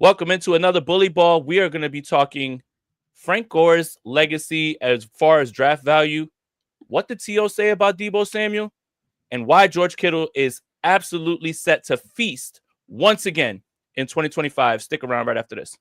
Welcome into another Bully Ball. We are going to be talking Frank Gore's legacy as far as draft value, what did T.O. say about Deebo Samuel, and why George Kittle is absolutely set to feast once again in 2025. Stick around right after this.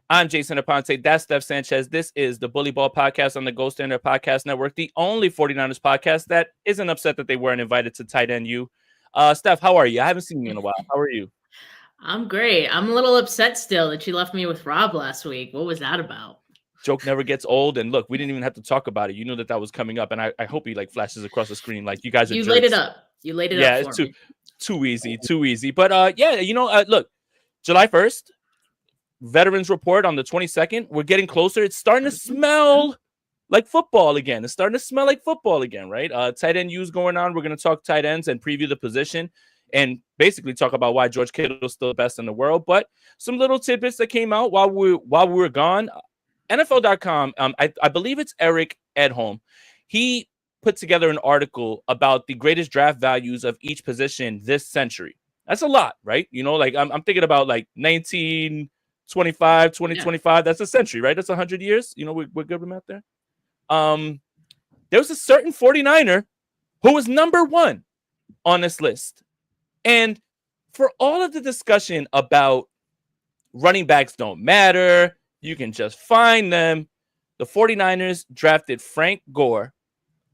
I'm Jason Aponte. That's Steph Sanchez. This is the Bully Ball Podcast on the Gold Standard Podcast Network, the only 49ers podcast that isn't upset that they weren't invited to Tight End U. Steph, how are you? I haven't seen you in a while. How are you? I'm great. I'm a little upset still that you left me with Rob last week. What was that about? Joke never gets old. And look, we didn't even have to talk about it. You knew that was coming up. And I hope he flashes across the screen like you guys are jerks. Laid it up. You laid it up for me. Too easy. But look, July 1st. Veterans report on the 22nd. We're getting closer. It's starting to smell like football again. Right? Tight end use going on. We're going to talk tight ends and preview the position and basically talk about why George Kittle is still the best in the world. But some little tidbits that came out while we were gone. NFL.com, I believe it's Eric Edholm. He put together an article about the greatest draft values of each position this century. That's a lot, right? I'm thinking about 2025. That's a century, right? That's 100 years. We're good with math there. There was a certain 49er who was number one on this list. And for all of the discussion about running backs don't matter, you can just find them, the 49ers drafted Frank Gore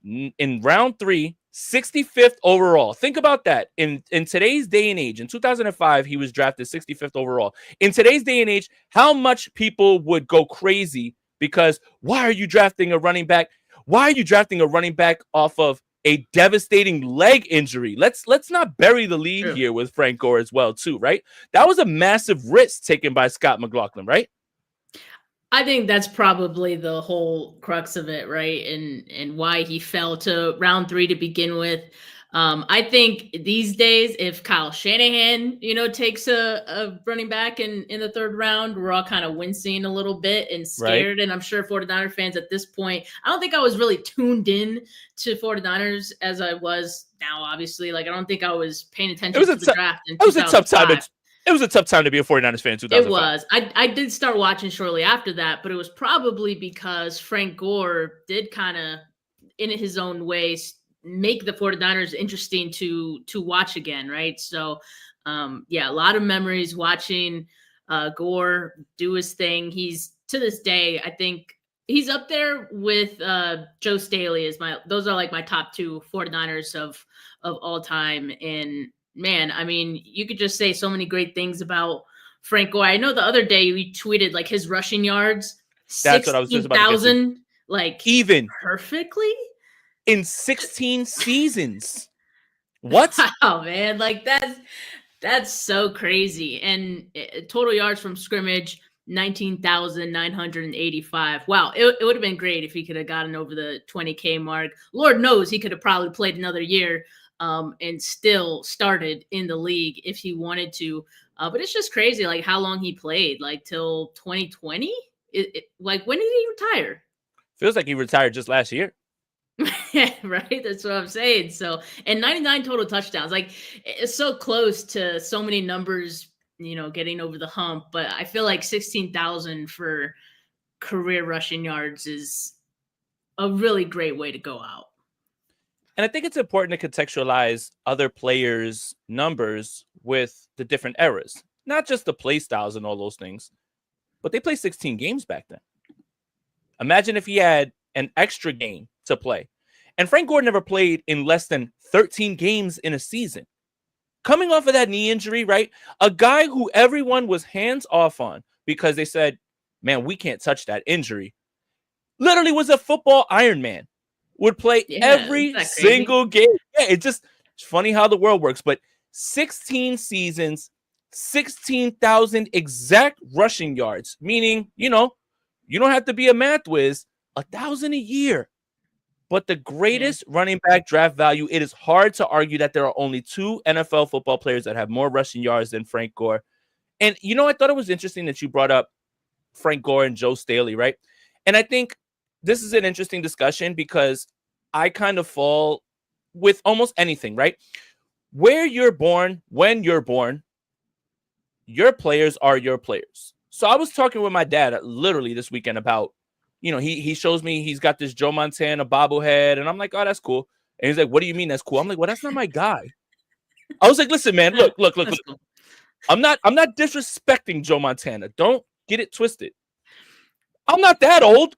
in round 3, 65th overall. Think about that. In today's day and age, in 2005, he was drafted 65th overall. In today's day and age, how much people would go crazy because why are you drafting a running back? Why are you drafting a running back off of a devastating leg injury? Let's not bury the lead here with Frank Gore as well, too, right? That was a massive risk taken by Scott McLaughlin, right? I think that's probably the whole crux of it, right? And why he fell to round 3 to begin with. I think these days, if Kyle Shanahan, takes a running back in the 3rd round, we're all kind of wincing a little bit and scared. Right. And I'm sure 49er fans at this point, I don't think I was really tuned in to 49ers as I was now, obviously. I don't think I was paying attention to the draft in 2005. It was a tough time to be a 49ers fan in 2005. It was. I did start watching shortly after that, but it was probably because Frank Gore did kind of, in his own way, make the 49ers interesting to watch again, right? So, a lot of memories watching Gore do his thing. He's, to this day, I think he's up there with Joe Staley. Those are my top 2 49ers of all time. And man, I mean, you could just say so many great things about Frank Gore. I know the other day we tweeted his rushing yards. That's what I was just about to get to. Even perfectly in 16 seasons. What? Wow, man! That's so crazy. And total yards from scrimmage, 19,985. Wow, it would have been great if he could have gotten over the 20K mark. Lord knows he could have probably played another year. And still started in the league if he wanted to. But it's just crazy, how long he played, till 2020? When did he retire? Feels like he retired just last year. Right? That's what I'm saying. So, and 99 total touchdowns. It's so close to so many numbers, getting over the hump. But I feel 16,000 for career rushing yards is a really great way to go out. And I think it's important to contextualize other players' numbers with the different eras, not just the play styles and all those things, but they played 16 games back then. Imagine if he had an extra game to play. And Frank Gore never played in less than 13 games in a season. Coming off of that knee injury, right? A guy who everyone was hands off on because they said, man, we can't touch that injury. Literally was a football Iron Man. Would play every single game. Yeah, it's funny how the world works. But 16 seasons, 16,000 exact rushing yards, meaning, you don't have to be a math whiz, 1,000 a year. But the greatest running back draft value, it is hard to argue that there are only 2 NFL football players that have more rushing yards than Frank Gore. And, I thought it was interesting that you brought up Frank Gore and Joe Staley, right? And I think this is an interesting discussion because I kind of fall with almost anything, right? Where you're born, when you're born, your players are your players. So I was talking with my dad literally this weekend about, he shows me he's got this Joe Montana bobblehead, and I'm like, oh, that's cool. And he's like, what do you mean that's cool? I'm like, well, that's not my guy. I was like, listen, man, look. Cool. I'm not disrespecting Joe Montana. Don't get it twisted. I'm not that old.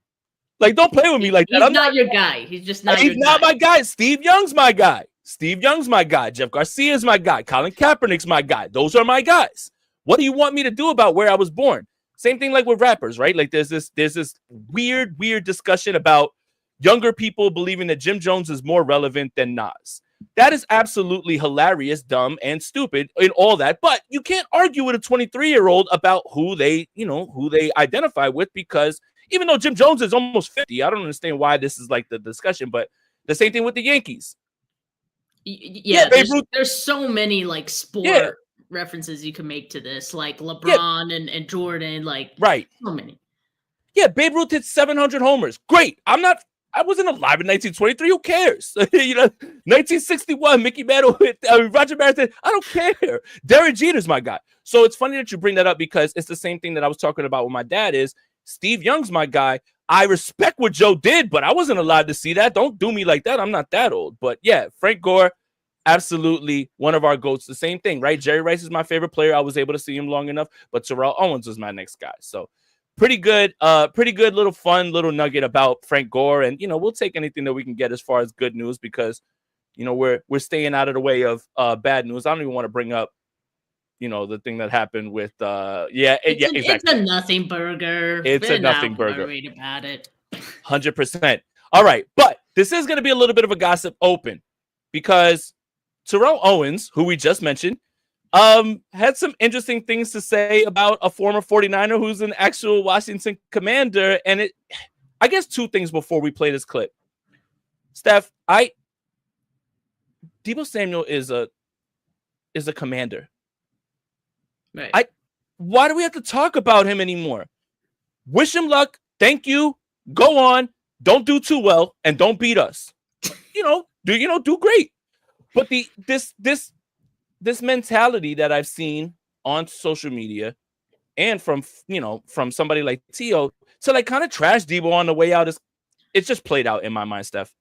Like, don't play with me like that. He's not your guy. He's just not your guy. He's not my guy. Steve Young's my guy. Jeff Garcia's my guy. Colin Kaepernick's my guy. Those are my guys. What do you want me to do about where I was born? Same thing like with rappers, right? Like there's this weird discussion about younger people believing that Jim Jones is more relevant than Nas. That is absolutely hilarious, dumb, and stupid and all that. But you can't argue with a 23-year-old about who they identify with, because even though Jim Jones is almost 50, I don't understand why this is like the discussion, but the same thing with the Yankees. Yeah, there's so many like sport references you can make to this, like LeBron and Jordan, like so many. Yeah, Babe Ruth hit 700 homers. Great. I wasn't alive in 1923. Who cares? 1961, Mickey Mantle hit Roger Maris. I don't care. Derek Jeter's my guy. So it's funny that you bring that up, because it's the same thing that I was talking about with my dad. Is Steve Young's my guy. I respect what Joe did, but I wasn't allowed to see that. Don't do me like that. I'm not that old. But yeah, Frank Gore, absolutely one of our GOATs. The same thing, right? Jerry Rice is my favorite player. I was able to see him long enough, but Terrell Owens was my next guy. So pretty good little fun little nugget about Frank Gore. And, we'll take anything that we can get as far as good news, because, we're staying out of the way of bad news. I don't even want to bring up, the thing that happened with, exactly. It's a nothing burger. It's a nothing burger. Worried about it. 100%. All right. But this is going to be a little bit of a gossip open, because Terrell Owens, who we just mentioned, had some interesting things to say about a former 49er who's an actual Washington Commander. And I guess two things before we play this clip. Steph, Deebo Samuel is a Commander. Right. Why do we have to talk about him anymore? Wish him luck. Thank you. Go on. Don't do too well, and don't beat us. Do great. But this mentality that I've seen on social media and from somebody like Tio to like kind of trash Deebo on the way out, it's just played out in my mind, Steph.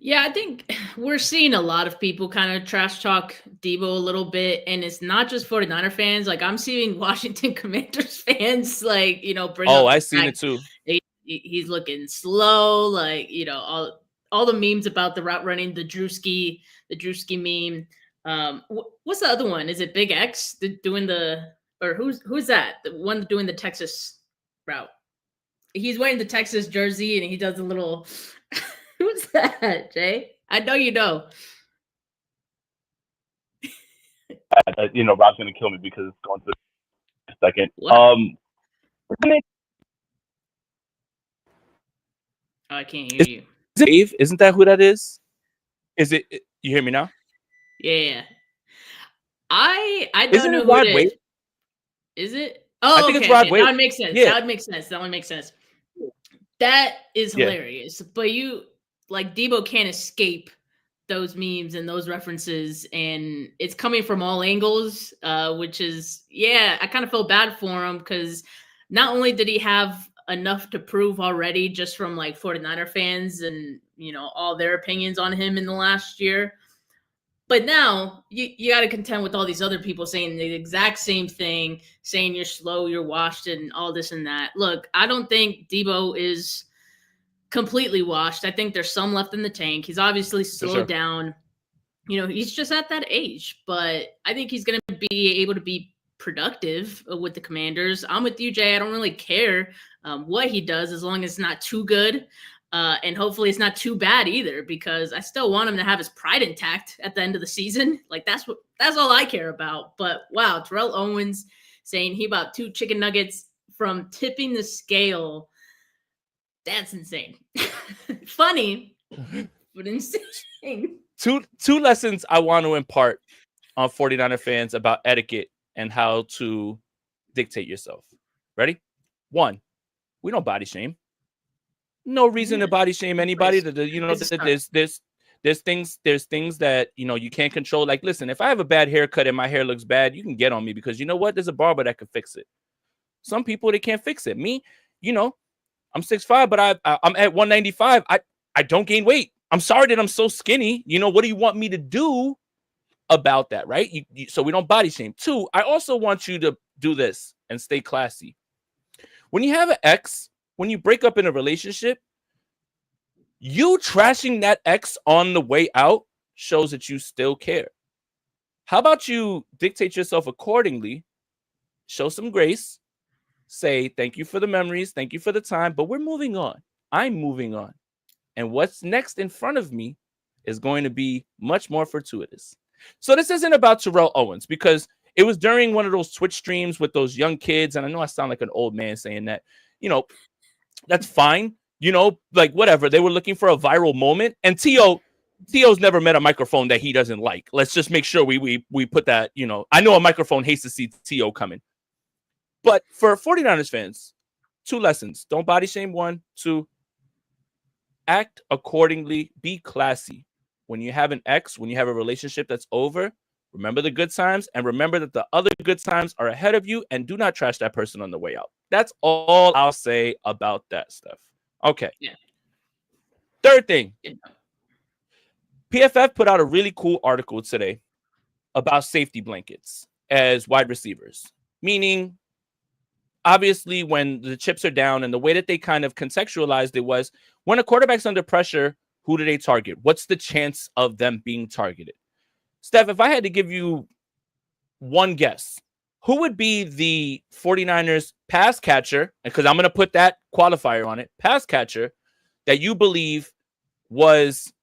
Yeah, I think we're seeing a lot of people kind of trash talk Deebo a little bit, and it's not just 49er fans. Like, I'm seeing Washington Commanders fans, like, bring up I seen it too. He's looking slow, like, all the memes about the route running, the Drewski meme. What's the other one? Is it Big X doing or who's that? The one doing the Texas route. He's wearing the Texas jersey and he does a little. Who's that, Jay? I know you know. Rob's gonna kill me because it's going to a second. I can't hear you. Is it Dave? Isn't that who that is? Is it? You hear me now? Yeah. I don't know who it is. Is it? Oh, I think it's Rod Wade. That would make sense. Yeah. That would make sense. That is hilarious. But Deebo can't escape those memes and those references, and it's coming from all angles, which is, I kind of feel bad for him, because not only did he have enough to prove already just from 49er fans and, all their opinions on him in the last year, but now you got to contend with all these other people saying the exact same thing, saying you're slow, you're washed, and all this and that. Look, I don't think Deebo is completely washed. I think there's some left in the tank. He's obviously slowed down. He's just at that age, but I think he's going to be able to be productive with the Commanders. I'm with you, Jay. I don't really care what he does, as long as it's not too good. And hopefully it's not too bad either, because I still want him to have his pride intact at the end of the season. That's all I care about. But wow, Terrell Owens saying he bought 2 chicken nuggets from tipping the scale. That's insane. Funny, but insane. Two lessons I want to impart on 49er fans about etiquette and how to dictate yourself. Ready? 1, We don't body shame. No reason to body shame anybody. There's things that, you can't control. Like, listen, if I have a bad haircut and my hair looks bad, you can get on me because you know what? There's a barber that can fix it. Some people, they can't fix it. Me, I'm 6'5", but I'm at 195. I don't gain weight. I'm sorry that I'm so skinny. What do you want me to do about that, right? So we don't body shame. 2, I also want you to do this and stay classy. When you have an ex, when you break up in a relationship, you trashing that ex on the way out shows that you still care. How about you dictate yourself accordingly, show some grace, say thank you for the memories, thank you for the time, but we're moving on. I'm moving on. And what's next in front of me is going to be much more fortuitous. So this isn't about Terrell Owens, because it was during one of those Twitch streams with those young kids, and I know I sound like an old man saying that, that's fine. Like whatever. They were looking for a viral moment, and T.O.'s never met a microphone that he doesn't like. Let's just make sure we put that, I know a microphone hates to see T.O. coming. But for 49ers fans, 2 lessons. Don't body shame. 1, 2, act accordingly. Be classy. When you have an ex, when you have a relationship that's over, remember the good times and remember that the other good times are ahead of you, and do not trash that person on the way out. That's all I'll say about that stuff. Okay. Yeah. Third thing. PFF put out a really cool article today about safety blankets as wide receivers, meaning obviously when the chips are down, and the way that they kind of contextualized it was when a quarterback's under pressure, who do they target? What's the chance of them being targeted? Steph, if I had to give you one guess, who would be the 49ers pass catcher? Because I'm going to put that qualifier on it. Pass catcher that you believe was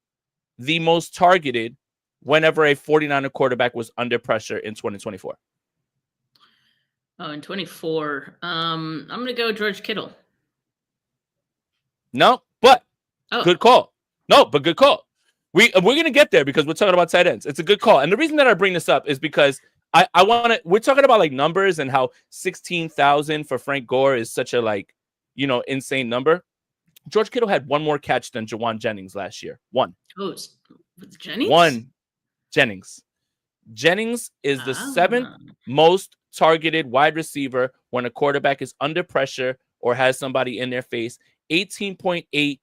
the most targeted whenever a 49er quarterback was under pressure in 2024? Oh, in 24. I'm going to go George Kittle. No, but good call. No, but good call. We're going to get there because we're talking about tight ends. It's a good call. And the reason that I bring this up is because I want to, we're talking about like numbers and how 16,000 for Frank Gore is such a insane number. George Kittle had 1 more catch than Jawan Jennings last year. 1. Oh, Jennings? 1. Jennings. Jennings is the 7th most targeted wide receiver when a quarterback is under pressure or has somebody in their face. 18.8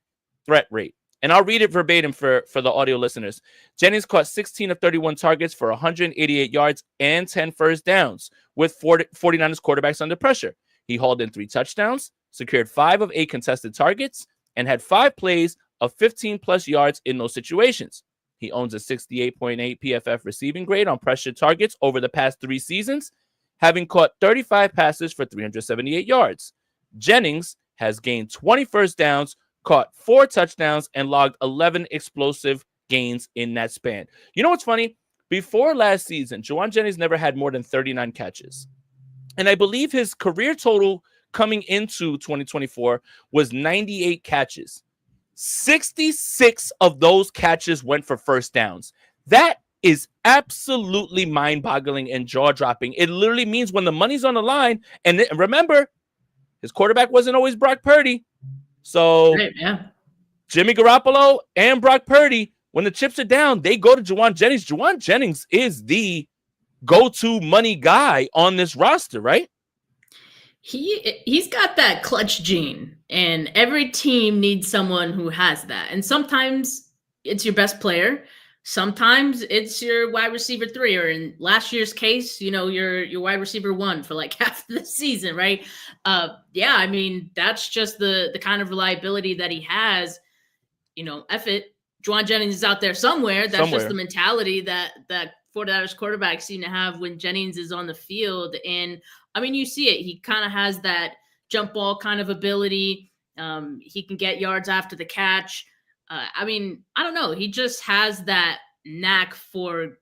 threat rate. And I'll read it verbatim for the audio listeners. Jennings caught 16 of 31 targets for 188 yards and 10 first downs with 49ers quarterbacks under pressure. He hauled in 3 touchdowns, secured 5 of 8 contested targets, and had 5 plays of 15-plus yards in those situations. He owns a 68.8 PFF receiving grade on pressure targets over the past 3 seasons, having caught 35 passes for 378 yards. Jennings has gained 20 first downs, caught 4 touchdowns, and logged 11 explosive gains in that span. You know what's funny? Before last season, Jawan Jennings never had more than 39 catches. And I believe his career total coming into 2024 was 98 catches. 66 of those catches went for first downs. That is absolutely mind-boggling and jaw-dropping. It literally means when the money's on the line, and remember, his quarterback wasn't always Brock Purdy. So Jimmy Garoppolo and Brock Purdy, when the chips are down, they go to Jawan Jennings. Jawan Jennings is the go-to money guy on this roster, right? He's got that clutch gene, and every team needs someone who has that. And sometimes it's your best player. Sometimes it's your wide receiver 3, or in last year's case, your wide receiver 1 for like half the season, right? I mean, that's just the kind of reliability that he has. F it. Jawan Jennings is out there somewhere. That's just the mentality that 49ers quarterbacks seem to have when Jennings is on the field. And I mean, you see it. He kind of has that jump ball kind of ability. He can get yards after the catch. I mean, I don't know. He just has that knack for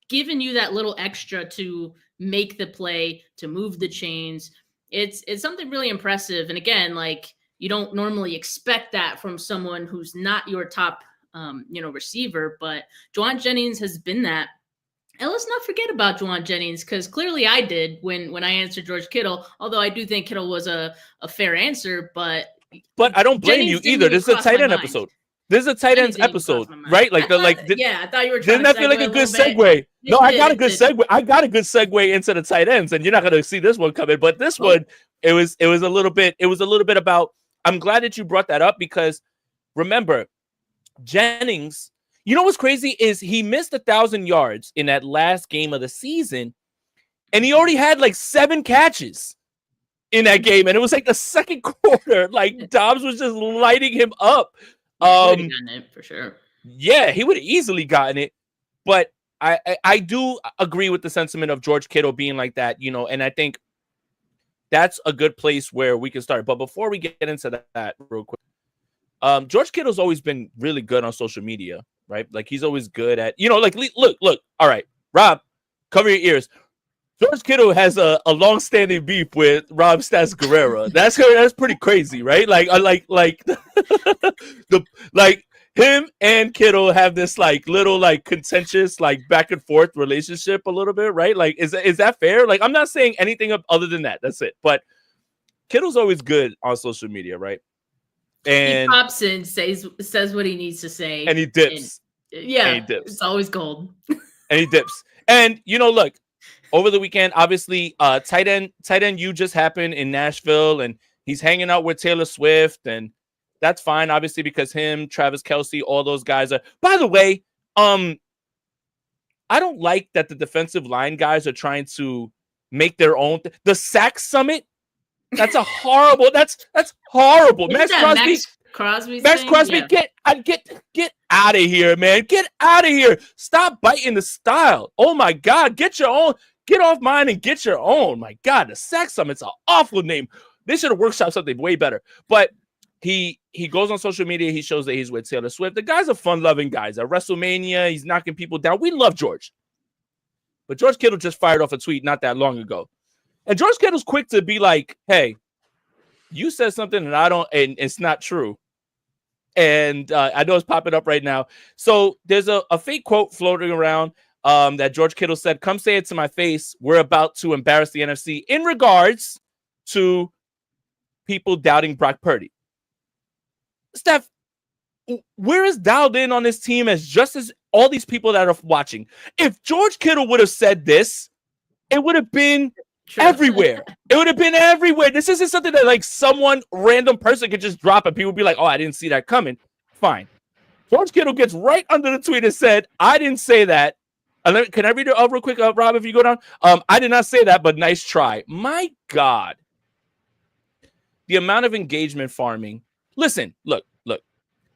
giving you that little extra to make the play, to move the chains. It's something really impressive. And again, like, you don't normally expect that from someone who's not your top, receiver. But Jawan Jennings has been that And let's not forget about Jawan Jennings, because clearly I did when I answered George Kittle, although I do think Kittle was a fair answer, but I don't blame Jennings you didn't either. even This is a cross tight my end mind. episode. This is a tight Jennings ends didn't even cross episode, my mind. right? Like I thought, I thought you were trying didn't that to feel like a segue good little bit. segue? No, I got a It good did. segue. I got a good segue into the tight ends, and you're not gonna see this one coming. But this one, it was a little bit about. I'm glad that you brought that up, because remember, Jennings, you know what's crazy is he missed 1,000 yards in that last game of the season, and he already had like 7 catches in that game, and it was like the second quarter. Like Dobbs was just lighting him up. Yeah, he would've gotten it for sure. Yeah, he would have easily gotten it, but I do agree with the sentiment of George Kittle being like that, you know, and I think that's a good place where we can start. But before we get into that real quick, George Kittle's always been really good on social media, right? Like he's always good at, you know, like look. All right, Rob, cover your ears. George Kittle has a long-standing beef with Rob Stats Guerrera. That's pretty crazy, right? Like him and Kittle have this like little like contentious like back and forth relationship a little bit, right? Like is that fair? Like I'm not saying anything other than that. That's it. But Kittle's always good on social media, right? And he pops in, says what he needs to say, and he dips. It's always gold. And he dips. And you know, look. Over the weekend, obviously, tight end U just happened in Nashville, and he's hanging out with Taylor Swift, and that's fine, obviously, because him, Travis Kelce, all those guys are. By the way, I don't like that the defensive line guys are trying to make their own. The sack summit. That's a horrible. That's horrible. Max Crosby. Get out of here, man. Get out of here. Stop biting the style. Oh my God, get your own. Get off mine and get your own. My God, the Sack Summit's an awful name. They should have workshopped something way better. But he goes on social media. He shows that he's with Taylor Swift. The guy's a fun-loving guy. At WrestleMania, he's knocking people down. We love George. But George Kittle just fired off a tweet not that long ago. And George Kittle's quick to be like, hey, you said something and it's not true. And I know it's popping up right now. So there's a fake quote floating around that George Kittle said, come say it to my face. We're about to embarrass the NFC in regards to people doubting Brock Purdy. Steph, we're as dialed in on this team as just as all these people that are watching. If George Kittle would have said this, it would have been everywhere. It would have been everywhere. This isn't something that like someone random person could just drop and people would be like, oh, I didn't see that coming. Fine. George Kittle gets right under the tweet and said, I didn't say that. Can I read it real quick, Rob, if you go down? I did not say that, but nice try. My God. The amount of engagement farming. Listen, look.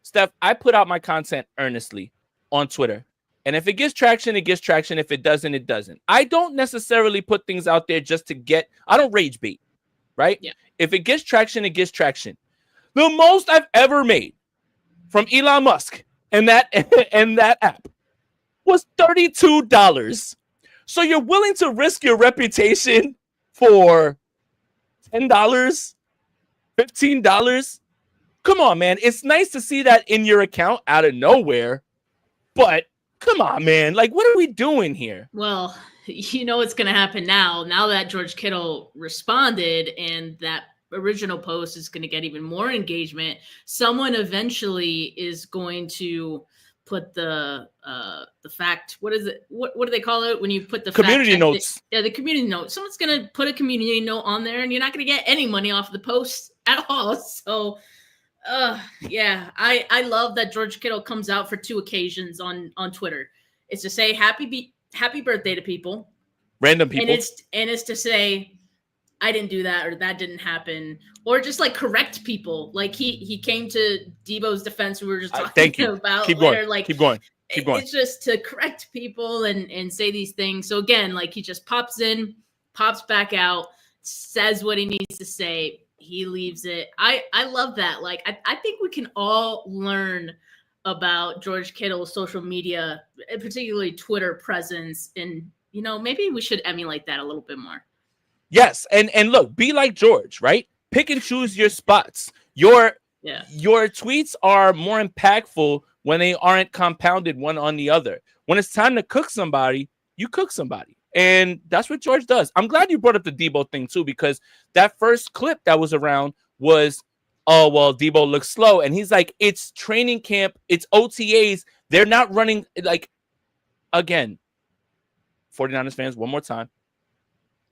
Steph, I put out my content earnestly on Twitter. And if it gets traction, it gets traction. If it doesn't, it doesn't. I don't necessarily put things out there just to I don't rage bait, right? Yeah. If it gets traction, it gets traction. The most I've ever made from Elon Musk and that app was $32. So you're willing to risk your reputation for $10, $15? Come on, man. It's nice to see that in your account out of nowhere, but come on, man. Like, what are we doing here? Well, you know what's going to happen now. Now that George Kittle responded and that original post is going to get even more engagement, someone eventually is going to put the fact, what is it? What do they call it when you put the community notes? The community note. Someone's going to put a community note on there, and you're not going to get any money off the post at all. So, yeah, I love that George Kittle comes out for 2 occasions on Twitter. It's to say happy birthday to people, random people, and it's to say I didn't do that or that didn't happen, or just like correct people. Like he came to Debo's defense. We were just talking about. Keep going. It's just to correct people and say these things. So again, like he just pops in, pops back out, says what he needs to say. He leaves it. I love that. Like, I think we can all learn about George Kittle's social media, particularly Twitter presence. And, you know, maybe we should emulate that a little bit more. Yes. And look, be like George, right? Pick and choose your spots. Your tweets are more impactful when they aren't compounded one on the other. When it's time to cook somebody, you cook somebody. And that's what George does. I'm glad you brought up the Debo thing too, because that first clip that was around was, oh, well, Debo looks slow. And he's like, it's training camp. It's OTAs. They're not running. Like, again, 49ers fans, one more time.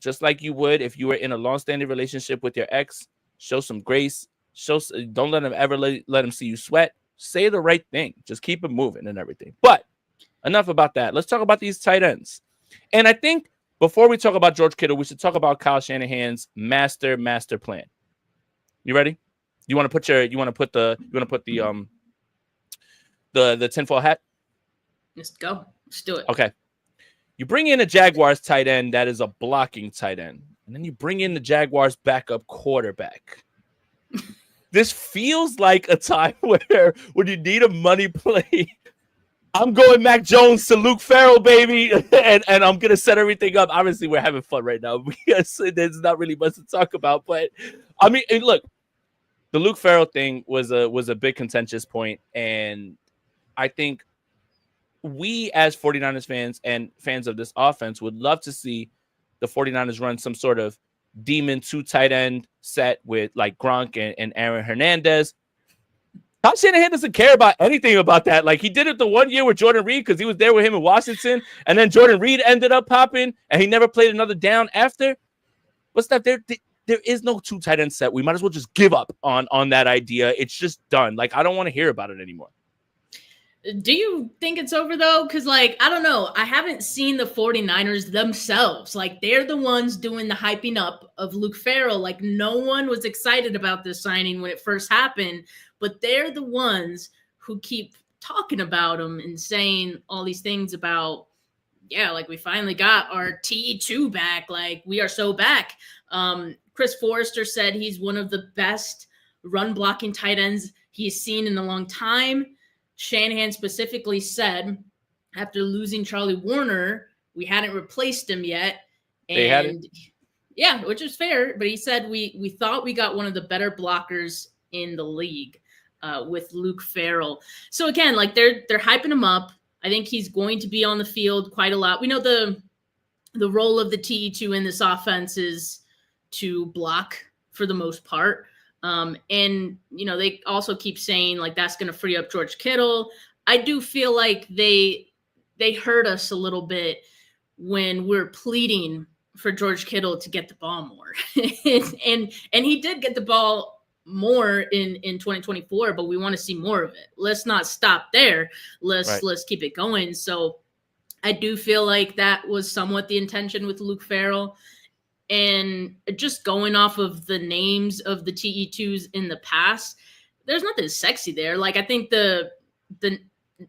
Just like you would if you were in a long-standing relationship with your ex, show some grace. Don't let him ever let him see you sweat. Say the right thing. Just keep it moving and everything. But enough about that. Let's talk about these tight ends. And I think before we talk about George Kittle, we should talk about Kyle Shanahan's master plan. You ready? You want to put the tinfoil hat? Let's go. Let's do it. Okay. You bring in a Jaguars tight end that is a blocking tight end, and then you bring in the Jaguars backup quarterback. This feels like a time where when you need a money play, I'm going Mac Jones to Luke Ferrell, baby, and I'm going to set everything up. Obviously, we're having fun right now because there's not really much to talk about. But, I mean, look, the Luke Ferrell thing was a big contentious point, and I think we as 49ers fans and fans of this offense would love to see the 49ers run some sort of demon 2 tight end set with like Gronk and Aaron Hernandez. Kyle Shanahan doesn't care about anything about that. Like, he did it the one year with Jordan Reed because he was there with him in Washington, and then Jordan Reed ended up popping, and he never played another down after. But Steph, there is no 2 tight end set. We might as well just give up on that idea. It's just done. Like, I don't want to hear about it anymore. Do you think it's over, though? Because, like, I don't know. I haven't seen the 49ers themselves. Like, they're the ones doing the hyping up of Luke Ferrell. Like, no one was excited about this signing when it first happened, but they're the ones who keep talking about him and saying all these things about, yeah, like, we finally got our TE2 back. Like, we are so back. Chris Forrester said he's one of the best run-blocking tight ends he's seen in a long time. Shanahan specifically said after losing Charlie Warner, we hadn't replaced him yet. And they hadn't. Yeah, which is fair. But he said we thought we got one of the better blockers in the league with Luke Ferrell. So again, like they're hyping him up. I think he's going to be on the field quite a lot. We know the role of the TE2 in this offense is to block for the most part. And, you know, they also keep saying like that's going to free up George Kittle. I do feel like they hurt us a little bit when we're pleading for George Kittle to get the ball more. and he did get the ball more in 2024, but we want to see more of it. Let's not stop there. Let's keep it going. So I do feel like that was somewhat the intention with Luke Ferrell. And just going off of the names of the TE2s in the past, there's nothing sexy there. Like, I think the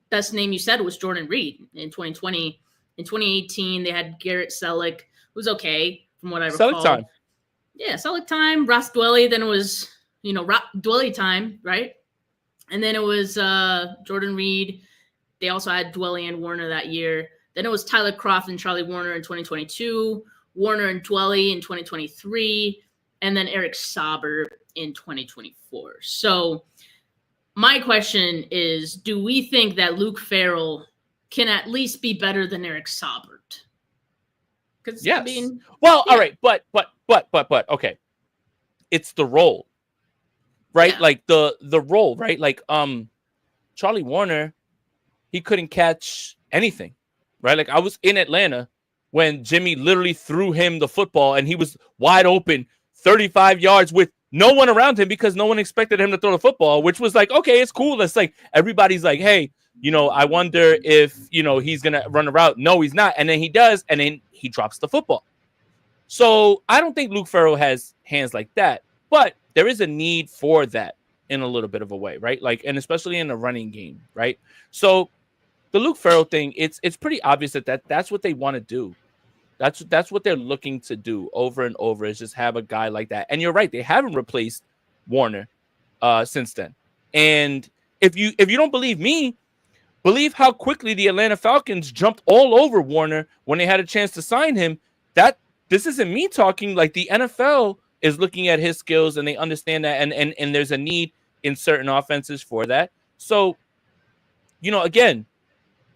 best name you said was Jordan Reed in 2020. In 2018, they had Garrett Selleck, who's okay from what I recall. Selleck time. Yeah, Selleck time. Ross Dwelly. Then it was, Dwelly time, right? And then it was Jordan Reed. They also had Dwelly and Warner that year. Then it was Tyler Kroft and Charlie Warner in 2022. Warner and Dwelly in 2023, and then Eric Sauber in 2024. So my question is, do we think that Luke Ferrell can at least be better than Eric Sauber? Because yes. All right, but okay. It's the role. Right? Yeah. Like the role, right? Like Charlie Warner, he couldn't catch anything. Right? Like I was in Atlanta when Jimmy literally threw him the football and he was wide open 35 yards with no one around him because no one expected him to throw the football, which was like, okay, it's cool. It's like, everybody's like, hey, I wonder if, he's going to run a route. No, he's not. And then he does. And then he drops the football. So I don't think Luke Ferrell has hands like that, but there is a need for that in a little bit of a way, right? Like, and especially in the running game, right? So the Luke Ferrell thing, it's pretty obvious that's what they want to do. That's what they're looking to do over and over is just have a guy like that. And you're right, they haven't replaced Warner since then. And if you don't believe me, believe how quickly the Atlanta Falcons jumped all over Warner when they had a chance to sign him. That this isn't me talking. Like the NFL is looking at his skills and they understand that, and there's a need in certain offenses for that. So, again,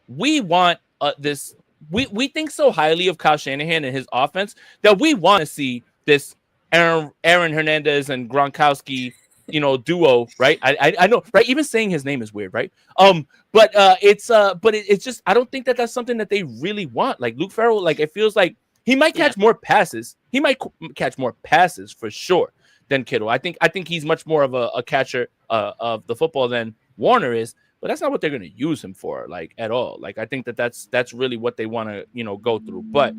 we want this we think so highly of Kyle Shanahan and his offense that we want to see this Aaron Hernandez and Gronkowski, duo, right? I know, right? Even saying his name is weird, right? But it's just I don't think that that's something that they really want. Like Luke Ferrell, like it feels like he might catch more passes. He might catch more passes for sure than Kittle. I think he's much more of a catcher of the football than Warner is. But that's not what they're going to use him for, like, at all. Like, I think that's really what they want to, go through. But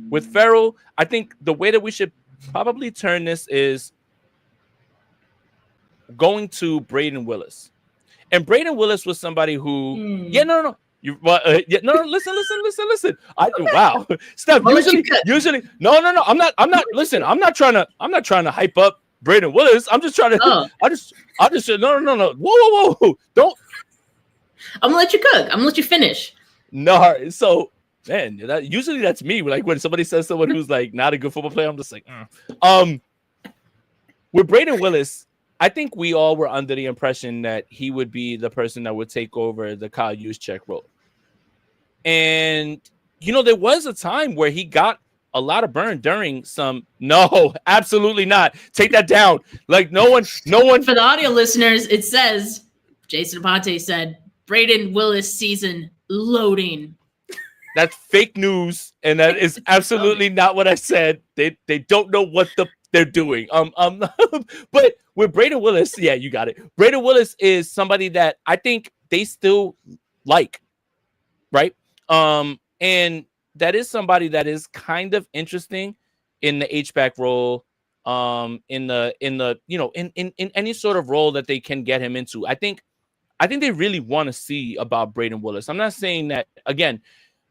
with Ferrell, I think the way that we should probably turn this is going to Braden Willis. And Braden Willis was somebody who, no. Listen. Wow, Steph. Usually, no. I'm not. Listen, I'm not trying to hype up Braden Willis. I'm just trying to. I just no. Whoa. Don't. I'm gonna let you cook. I'm gonna let you finish. No, so man, usually that's me. Like when somebody says someone who's like not a good football player, I'm just like, With Braden Willis, I think we all were under the impression that he would be the person that would take over the Kyle Juszczyk role. And there was a time where he got a lot of burn during some. No, absolutely not. Take that down. Like no one. For the audio listeners, it says Jason Aante said Braden Willis season loading. That's fake news, and that is absolutely not what I said. They don't know what they're doing. But with Braden Willis, yeah, you got it. Braden Willis is somebody that I think they still like, right? And that is somebody that is kind of interesting in the H-back role, in any sort of role that they can get him into. I think they really want to see about Braden Willis. I'm not saying that, again,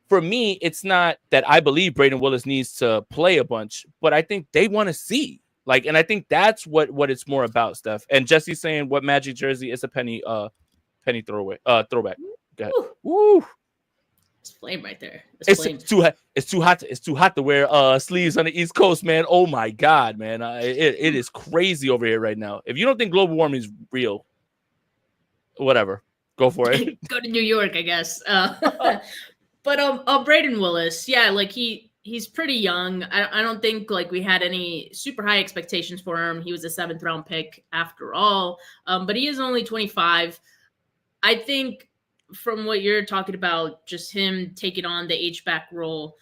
for me, it's not that I believe Braden Willis needs to play a bunch, but I think they want to see. Like, and I think that's what it's more about, Steph. And Jesse's saying, what Magic jersey is a penny throwback. Go ahead. Woo. It's flame right there. It's too hot to wear sleeves on the East Coast, man. Oh my God, man. It is crazy over here right now. If you don't think global warming is real, whatever, go for it. Go to New York, I guess. But Braden Willis, yeah, like he's pretty young. I don't think like we had any super high expectations for him. He was a 7th round pick after all, but he is only 25. I think from what you're talking about, just him taking on the H-back role,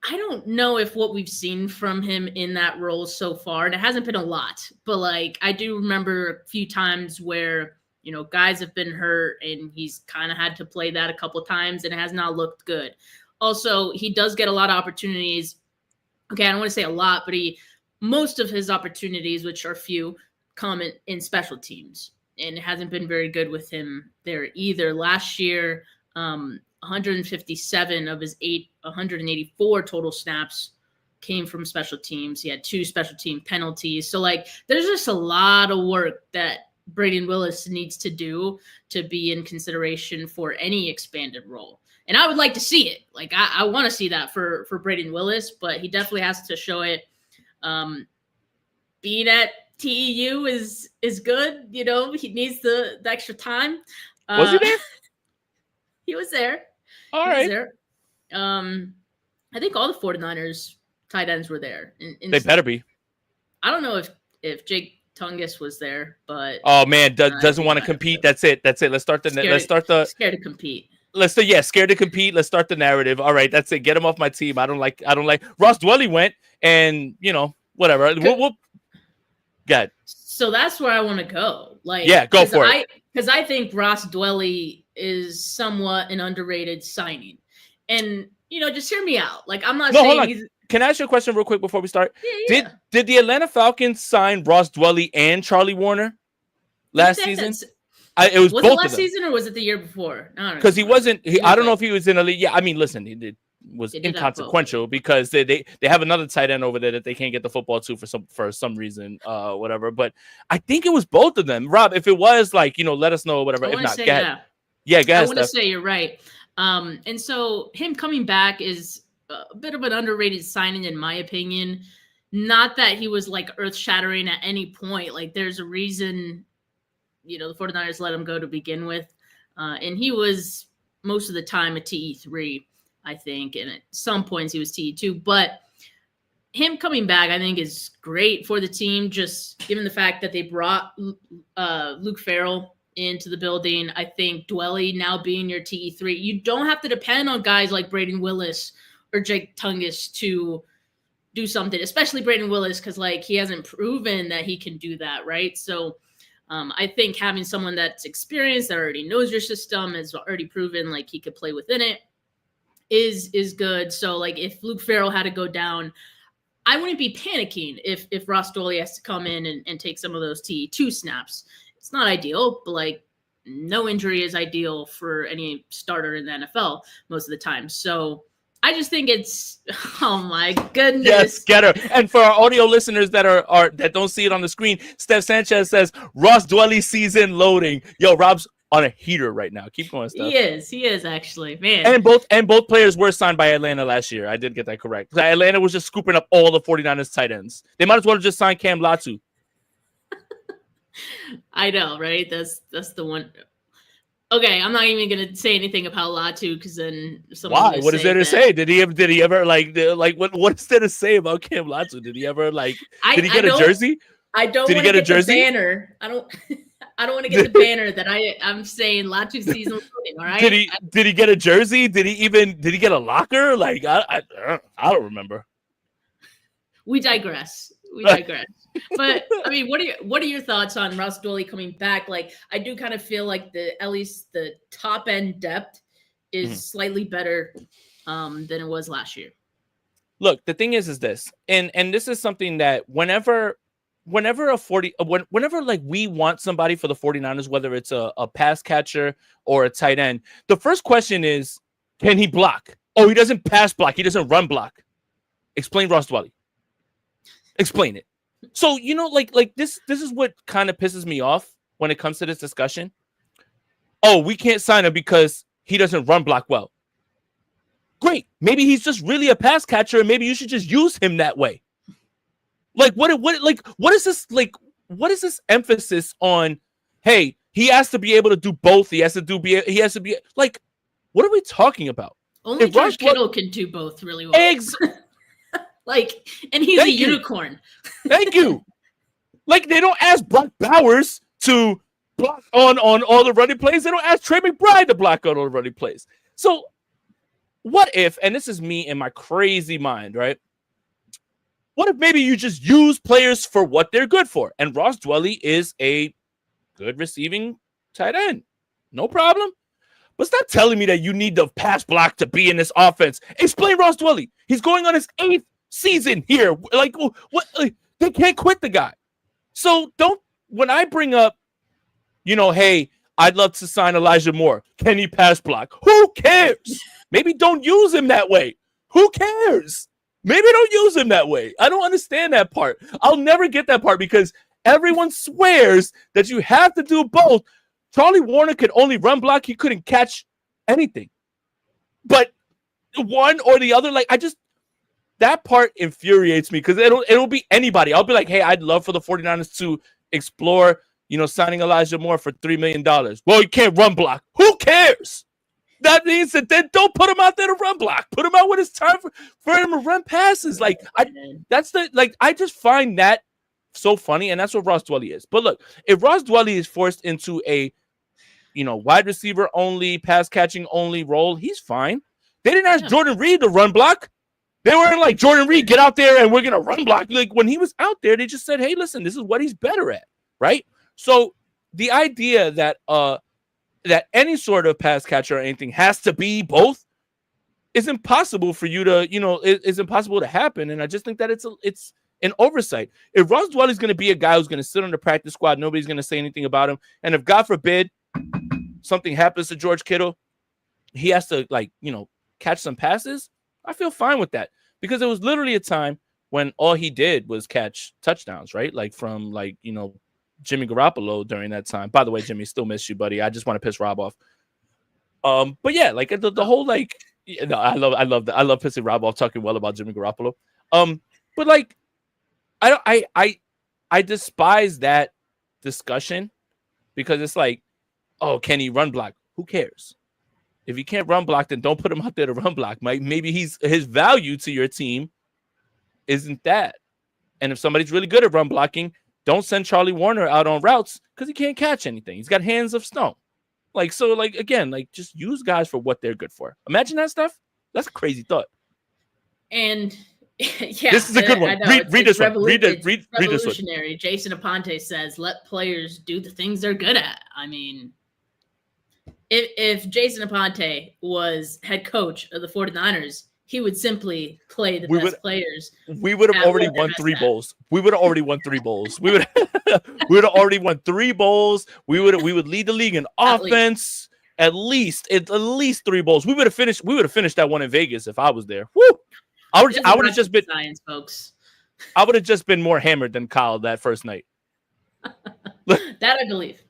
I don't know if what we've seen from him in that role so far, and it hasn't been a lot, but like I do remember a few times where guys have been hurt and he's kind of had to play that a couple of times and it has not looked good. Also, he does get a lot of opportunities. Okay, I don't want to say a lot, but most of his opportunities, which are few, come in special teams. And it hasn't been very good with him there either. Last year, 157 of his 184 total snaps came from special teams. He had 2 special team penalties. So like there's just a lot of work that Braden Willis needs to do to be in consideration for any expanded role. And I would like to see it. Like I want to see that for Braden Willis, but he definitely has to show it. Being at TEU is good. He needs the extra time. Was he there? He was there. All right. There. I think all the 49ers tight ends were there. They better be. I don't know if Jake Tungus was there, but oh man, doesn't want to compete. That's it. Let's start the scared to compete. Scared to compete. Let's start the narrative. All right, that's it. Get him off my team. I don't like Ross Dwelly went, and whatever. We'll get. So that's where I want to go. Like, yeah, go for it. Because I think Ross Dwelly is somewhat an underrated signing, and just hear me out. Like, I'm not saying he's. Can I ask you a question real quick before we start? Yeah. Did the Atlanta Falcons sign Ross Dwelly and Charlie Warner last season? It was both it last of them. season or was it the year before? Because he wasn't. I don't know if he was in the league. Yeah, I mean, listen, it was inconsequential because they have another tight end over there that they can't get the football to for some reason, whatever. But I think it was both of them. Rob, if it was like let us know, whatever. If not, go ahead. Yeah, go ahead. I want to say you're right. And so him coming back is a bit of an underrated signing, in my opinion. Not that he was like earth-shattering at any point. Like there's a reason, the 49ers let him go to begin with. And he was most of the time a TE3. I think. And at some points he was TE2. But him coming back, I think, is great for the team, just given the fact that they brought Luke Ferrell into the building. I think Dwelly now being your TE3, you don't have to depend on guys like Braden Willis or Jake Tungus to do something, especially Braden Willis, because like he hasn't proven that he can do that, right? So I think having someone that's experienced, that already knows your system, has already proven like he could play within it, is good. So like if Luke Ferrell had to go down, I wouldn't be panicking if Ross Dwelly has to come in and take some of those TE2 snaps. It's not ideal, but like no injury is ideal for any starter in the NFL most of the time. So I just think it's, oh my goodness. Yes, get her. And for our audio listeners that are that don't see it on the screen, Steph Sanchez says Ross Dwelly season loading. Yo, Rob's on a heater right now. Keep going, Steph. He is actually, man. And both players were signed by Atlanta last year. I did get that correct. Atlanta was just scooping up all the 49ers tight ends. They might as well have just signed Cam Latu. I know, right? That's the one. Okay, I'm not even gonna say anything about Latu because then why? What is there to say? Did he ever like what is there to say about Cam Latu? Did he ever did he get a jersey? I don't. Did he get a jersey? The banner. I don't want to get the banner that I'm saying Latu season loading. All right. Did he get a jersey? Did he get a locker? Like I don't remember. We digress. But I mean, what are your thoughts on Ross Dwelly coming back? Like, I do kind of feel like at least the top end depth is slightly better than it was last year. Look, the thing is this, and this is something that whenever like we want somebody for the 49ers, whether it's a pass catcher or a tight end, the first question is, can he block? Oh, he doesn't pass block. He doesn't run block. Explain Ross Dwelly. Explain it. So, like this is what kind of pisses me off when it comes to this discussion. Oh, we can't sign him because he doesn't run block well. Great. Maybe he's just really a pass catcher and maybe you should just use him that way. Like what is this emphasis on, hey, he has to be able to do both. He has to be like, what are we talking about? Only George Kittle can do both really well. Like, and he's a unicorn. Thank you. Like, they don't ask Brock Bowers to block on all the running plays. They don't ask Trey McBride to block on all the running plays. So, what if, and this is me in my crazy mind, right? What if maybe you just use players for what they're good for? And Ross Dwelly is a good receiving tight end. No problem. But stop telling me that you need the pass block to be in this offense. Explain Ross Dwelly. He's going on his 8th season here. Like, what? Like, they can't quit the guy. So when I bring up, hey, I'd love to sign Elijah Moore. Can he pass block? Who cares? Maybe don't use him that way. Who cares? Maybe don't use him that way. I don't understand that part. I'll never get that part because everyone swears that you have to do both. Charlie Warner could only run block. He couldn't catch anything. But one or the other, that part infuriates me because it'll be anybody. I'll be like, hey, I'd love for the 49ers to explore, signing Elijah Moore for $3 million. Well, he can't run block. Who cares? That means that then don't put him out there to run block. Put him out when it's time for him to run passes. I just find that so funny, and that's what Ross Dwelly is. But look, if Ross Dwelly is forced into a, wide receiver only, pass catching only role, he's fine. They didn't ask Jordan Reed to run block. They weren't like, Jordan Reed, get out there and we're going to run block. Like, when he was out there, they just said, hey, listen, this is what he's better at, right? So the idea that any sort of pass catcher or anything has to be both is impossible for you to, it's impossible to happen. And I just think that it's an oversight. If Ross Dwelly is going to be a guy who's going to sit on the practice squad, nobody's going to say anything about him. And if, God forbid, something happens to George Kittle, he has to, catch some passes, I feel fine with that. Because there was literally a time when all he did was catch touchdowns, right? From Jimmy Garoppolo during that time. By the way, Jimmy, still miss you, buddy. I just want to piss Rob off. But yeah, the whole I love that. I love pissing Rob off talking well about Jimmy Garoppolo. But I despise that discussion because it's like, oh, can he run block? Who cares? If he can't run block, then don't put him out there to run block. Maybe his value to your team isn't that. And if somebody's really good at run blocking, don't send Charlie Warner out on routes because he can't catch anything. He's got hands of stone. Again, just use guys for what they're good for. Imagine that stuff. That's a crazy thought. And yeah, this is a good one. Read this one. Read this one. Revolutionary. Jason Aponte says, "Let players do the things they're good at." I mean, if Jason Aponte was head coach of the 49ers, he would simply play the best players. We would have already won 3 bowls. We would have already won 3 bowls. We would have already won 3 bowls. We would lead the league in offense. At least 3 bowls. We would have finished that one in Vegas if I was there. Woo! I would have just been science, folks. I would have just been more hammered than Kyle that first night. That I believe.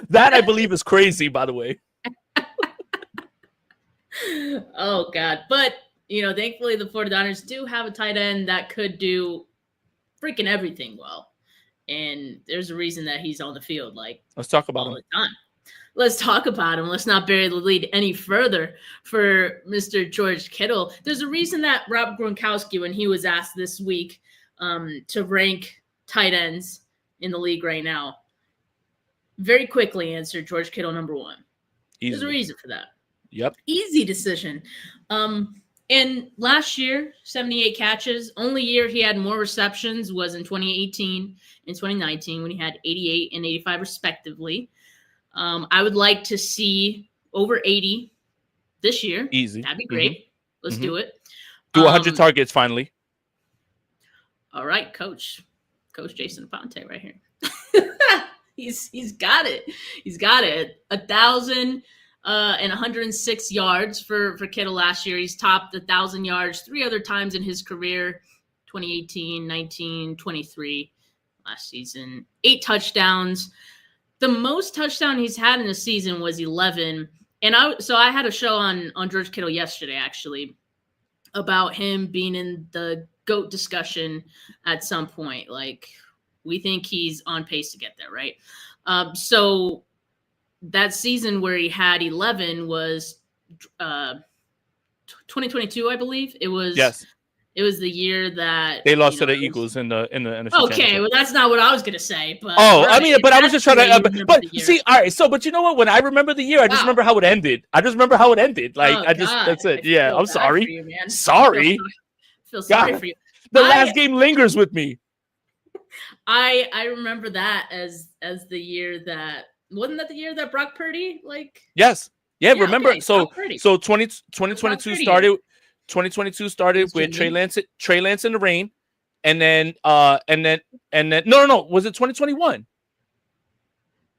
That I believe is crazy, by the way. Oh God. But thankfully the 49ers do have a tight end that could do freaking everything well. And there's a reason that he's on the field let's talk about him. The time. Let's talk about him. Let's not bury the lead any further for Mr. George Kittle. There's a reason that Rob Gronkowski, when he was asked this week to rank tight ends in the league right now, very quickly answered George Kittle number 1. There's a reason for that. Yep. Easy decision. And last year, 78 catches. Only year he had more receptions was in 2018 and 2019 when he had 88 and 85 respectively. I would like to see over 80 this year. Easy. That'd be great. Mm-hmm. Let's do it. Do 100 targets finally. All right, Coach Jason Aponte right here. He's got it. He's got it. 1,000 and 106 yards for Kittle last year. He's topped 1,000 yards 3 other times in his career. 2018, 19, 23 last season. 8 touchdowns. The most touchdown he's had in a season was 11. And I had a show on George Kittle yesterday, actually, about him being in the GOAT discussion at some point. We think he's on pace to get there, right? So that season where he had 11 was 2022, I believe. It was. Yes. It was the year that they lost to the Eagles in the NFC. Okay, well, that's not what I was gonna say. But I was just trying to. But see, all right. So, but you know what? When I remember the year, I just remember how it ended. That's it. Yeah, I'm sorry. You, sorry. Feel sorry for you. The last game lingers with me. I remember that as the year that wasn't that the year that Brock Purdy Yes. Yeah. Remember? Okay, so 2022 started. 2022 started with Trey Lance in the rain, and then no, was it 2021?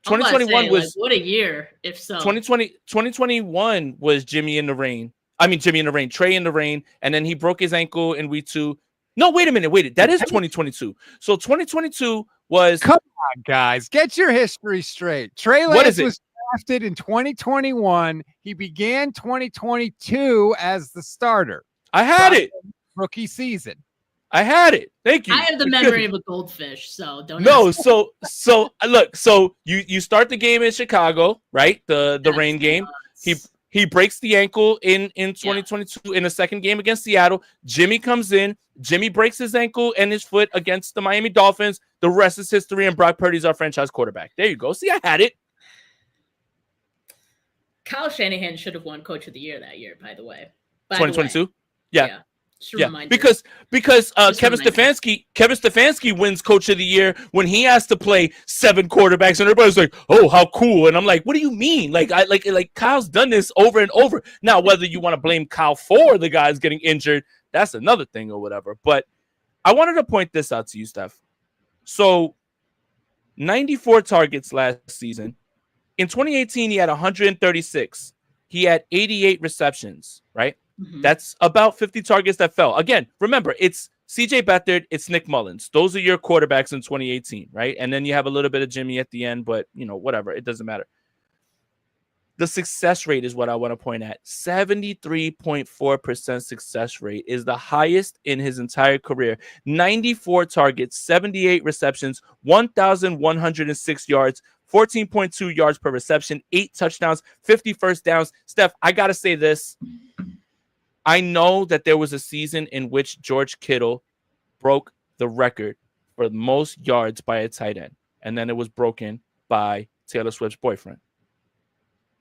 2021 was what a year, if so. 2021 was Jimmy in the rain. Trey in the rain, and then he broke his ankle in week 2. No, wait a minute. That is 2022. So 2022 was. Come on, guys, get your history straight. Trey Lance was drafted in 2021. He began 2022 as the starter. I had it. Rookie season. I had it. Thank you. I have the memory of a goldfish, so don't. No, so look, so you start the game in Chicago, right? The rain game. He breaks the ankle in 2022 in the second game against Seattle. Jimmy comes in. Jimmy breaks his ankle and his foot against the Miami Dolphins. The rest is history, and Brock Purdy's our franchise quarterback. There you go. See, I had it. Kyle Shanahan should have won Coach of the Year that year, by the way. 2022? Yeah. Yeah. Because Kevin Stefanski wins Coach of the Year when he has to play 7 quarterbacks, and everybody's like, "Oh, how cool!" And I'm like, "What do you mean? Like Kyle's done this over and over." Now, whether you want to blame Kyle for the guys getting injured, that's another thing or whatever. But I wanted to point this out to you, Steph. So, 94 targets last season. In 2018, he had 136. He had 88 receptions, right? Mm-hmm. That's about 50 targets that fell. Again, remember, it's CJ Beathard, it's Nick Mullins. Those are your quarterbacks in 2018, right? And then you have a little bit of Jimmy at the end, but, whatever. It doesn't matter. The success rate is what I want to point at. 73.4% success rate is the highest in his entire career. 94 targets, 78 receptions, 1,106 yards, 14.2 yards per reception, 8 touchdowns, 50 first downs. Steph, I got to say this. I know that there was a season in which George Kittle broke the record for the most yards by a tight end, and then it was broken by Taylor Swift's boyfriend.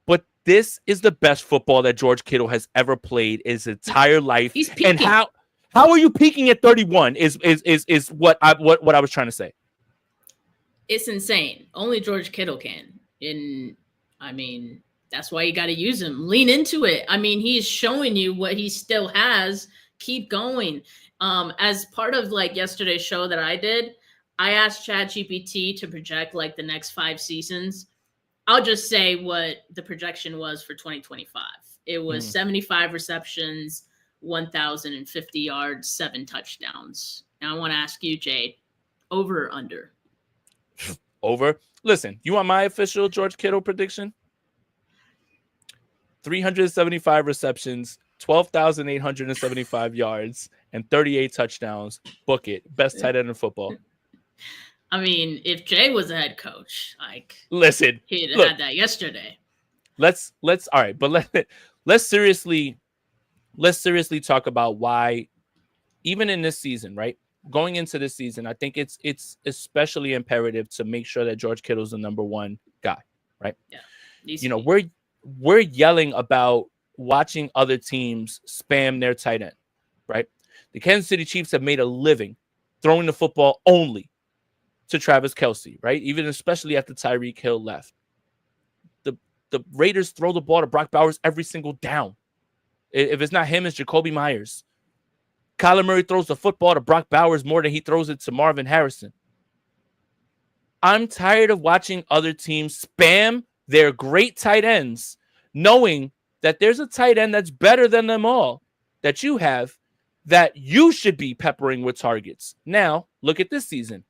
But this is the best football that George Kittle has ever played his entire life. He's peaking. And how are you peaking at 31 is what I was trying to say. It's insane. Only George Kittle can. That's why you got to use him. Lean into it. I mean, he's showing you what he still has. Keep going. As part of like yesterday's show that I did, I asked ChatGPT to project like the next 5 seasons. I'll just say what the projection was for 2025. It was 75 receptions, 1,050 yards, 7 touchdowns. Now I want to ask you, Jade, over or under? Over. Listen, you want my official George Kittle prediction? 375 receptions, 12,875 yards, and 38 touchdowns. Book it. Best tight end in football. I mean, if Jay was a head coach, like, listen, he'd have had that yesterday. Let's all right, but let's seriously talk about why, even in this season, right? Going into this season, I think it's especially imperative to make sure that George Kittle's the number 1 guy, right? Yeah. We're yelling about watching other teams spam their tight end, right? The Kansas City Chiefs have made a living throwing the football only to Travis Kelce, right? Even especially after Tyreek Hill left. The Raiders throw the ball to Brock Bowers every single down. If it's not him, it's Jacoby Myers. Kyler Murray throws the football to Brock Bowers more than he throws it to Marvin Harrison. I'm tired of watching other teams spam their great tight ends, knowing that there's a tight end that's better than them all that you have that you should be peppering with targets. Now, look at this season.